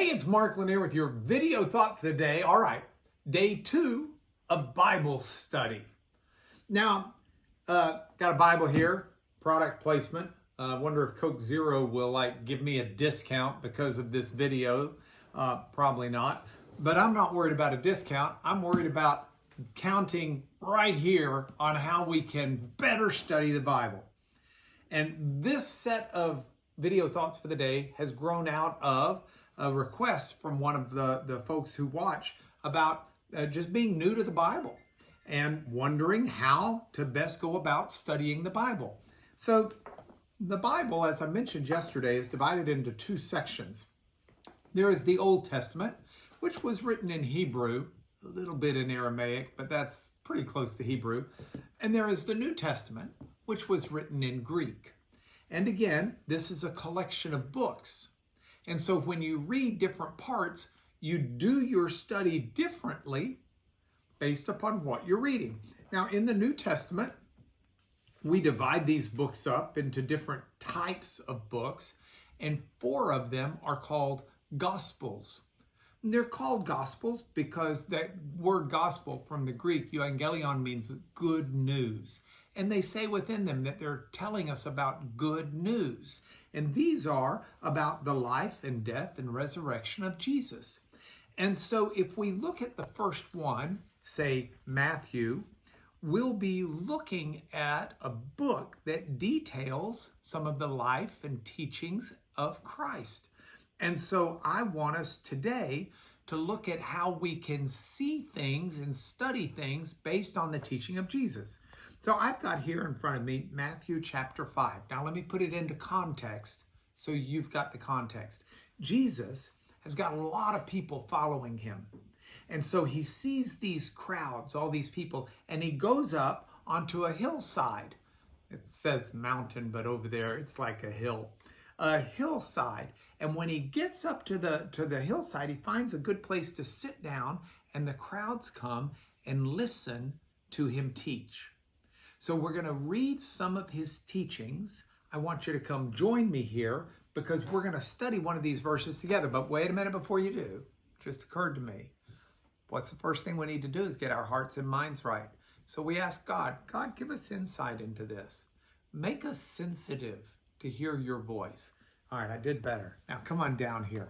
Hey, it's Mark Lanier with your video thought for the day. All right, day 2 of Bible study. Now, got a Bible here, product placement. I wonder if Coke Zero will give me a discount because of this video. Probably not, but I'm not worried about a discount. I'm worried about counting right here on how we can better study the Bible. And this set of video thoughts for the day has grown out of a request from one of the folks who watch about just being new to the Bible and wondering how to best go about studying the Bible. So the Bible, as I mentioned yesterday, is divided into 2 sections. There is the Old Testament, which was written in Hebrew, a little bit in Aramaic, but that's pretty close to Hebrew. And there is the New Testament, which was written in Greek. And again, this is a collection of books. And so when you read different parts, you do your study differently based upon what you're reading. Now, in the New Testament, we divide these books up into different types of books, and 4 of them are called Gospels. And they're called Gospels because that word gospel from the Greek, euangelion, means good news. And they say within them that they're telling us about good news. And these are about the life and death and resurrection of Jesus. And so if we look at the first one, say Matthew, we'll be looking at a book that details some of the life and teachings of Christ. And so I want us today to look at how we can see things and study things based on the teaching of Jesus. So I've got here in front of me Matthew chapter 5. Now let me put it into context so you've got the context. Jesus has got a lot of people following him. And so he sees these crowds, all these people, and he goes up onto a hillside. It says mountain, but over there it's like a hill. A hillside. And when he gets up to the hillside, he finds a good place to sit down, and the crowds come and listen to him teach. So we're going to read some of his teachings. I want you to come join me here because we're going to study one of these verses together. But wait a minute before you do. It just occurred to me. What's the first thing we need to do is get our hearts and minds right. So we ask God, God, give us insight into this. Make us sensitive to hear your voice. All right, I did better. Now come on down here.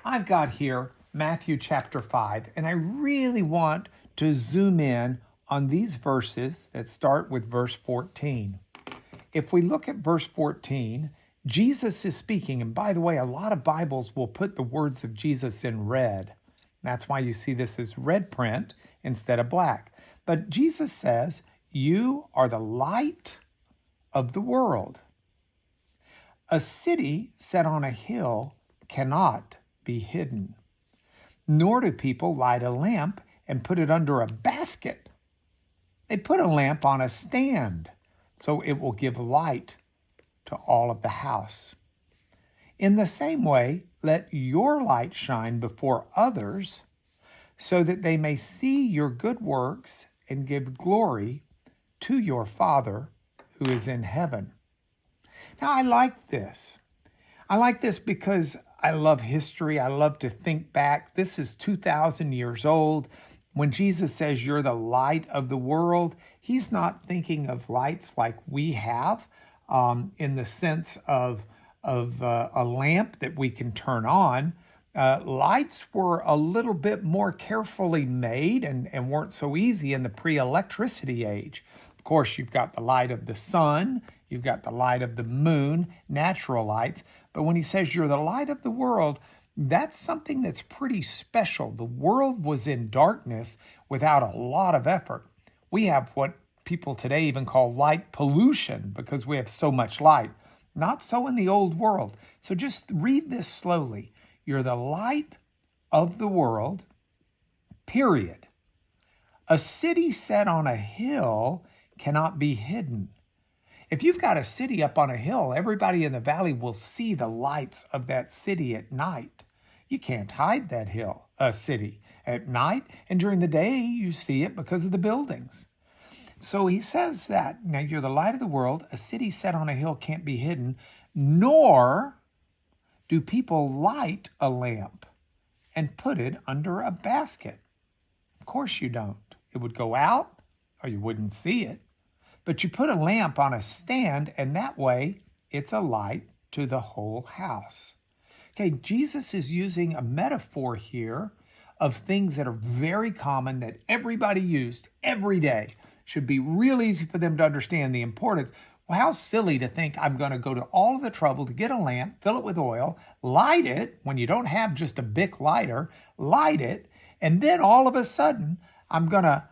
I've got here Matthew chapter 5, and I really want to zoom in on these verses that start with verse 14. If we look at verse 14, Jesus is speaking. And by the way, a lot of Bibles will put the words of Jesus in red. That's why you see this as red print instead of black. But Jesus says, "You are the light of the world. A city set on a hill cannot be hidden. Nor do people light a lamp and put it under a basket. They put a lamp on a stand, so it will give light to all of the house. In the same way, let your light shine before others, so that they may see your good works and give glory to your Father who is in heaven." Now, I like this. I like this because I love history. I love to think back. This is 2,000 years old. When Jesus says you're the light of the world, he's not thinking of lights like we have in the sense of a lamp that we can turn on. Lights were a little bit more carefully made and weren't so easy in the pre-electricity age. Of course, you've got the light of the sun, you've got the light of the moon, natural lights. But when he says you're the light of the world, that's something that's pretty special. The world was in darkness without a lot of effort. We have what people today even call light pollution because we have so much light. Not so in the old world. So just read this slowly. You're the light of the world, period. A city set on a hill cannot be hidden. If you've got a city up on a hill, everybody in the valley will see the lights of that city at night. You can't hide that city at night, and during the day you see it because of the buildings. So he says that, now you're the light of the world, a city set on a hill can't be hidden, nor Do people light a lamp and put it under a basket? Of course you don't. It would go out or you wouldn't see it. But you put a lamp on a stand, and that way it's a light to the whole house. Okay, Jesus is using a metaphor here of things that are very common that everybody used every day. Should be real easy for them to understand the importance. Well, how silly to think I'm going to go to all of the trouble to get a lamp, fill it with oil, light it when you don't have just a Bic lighter, light it, and then all of a sudden I'm going to,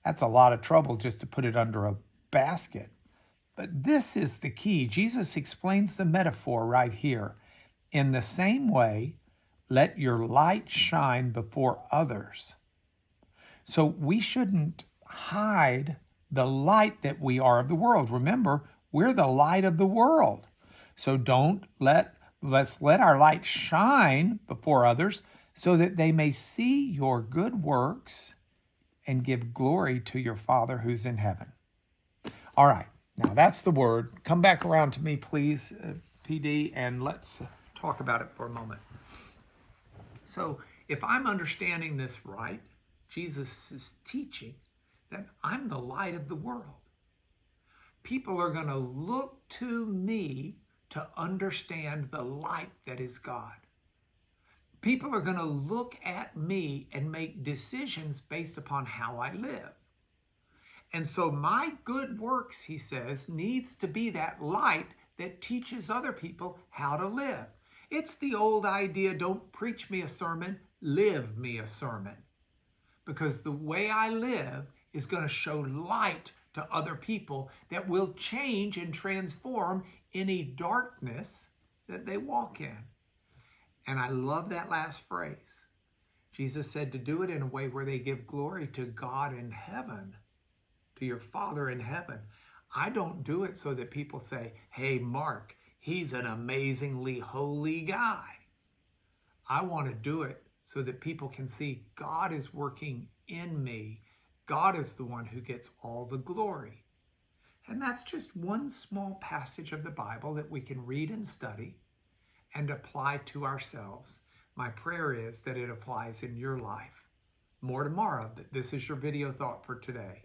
that's a lot of trouble just to put it under a basket. But this is the key. Jesus explains the metaphor right here. In the same way, let your light shine before others. So we shouldn't hide the light that we are of the world. Remember, we're the light of the world. So let's let our light shine before others so that they may see your good works and give glory to your Father who's in heaven. All right, now that's the word. Come back around to me, please, PD, and let's talk about it for a moment. So if I'm understanding this right, Jesus is teaching that I'm the light of the world. People are going to look to me to understand the light that is God. People are going to look at me and make decisions based upon how I live. And so my good works, he says, needs to be that light that teaches other people how to live. It's the old idea, don't preach me a sermon, live me a sermon. Because the way I live is going to show light to other people that will change and transform any darkness that they walk in. And I love that last phrase. Jesus said to do it in a way where they give glory to God in heaven, to your Father in heaven. I don't do it so that people say, hey, Mark, he's an amazingly holy guy. I want to do it so that people can see God is working in me. God is the one who gets all the glory. And that's just one small passage of the Bible that we can read and study and apply to ourselves. My prayer is that it applies in your life. More tomorrow, but this is your video thought for today.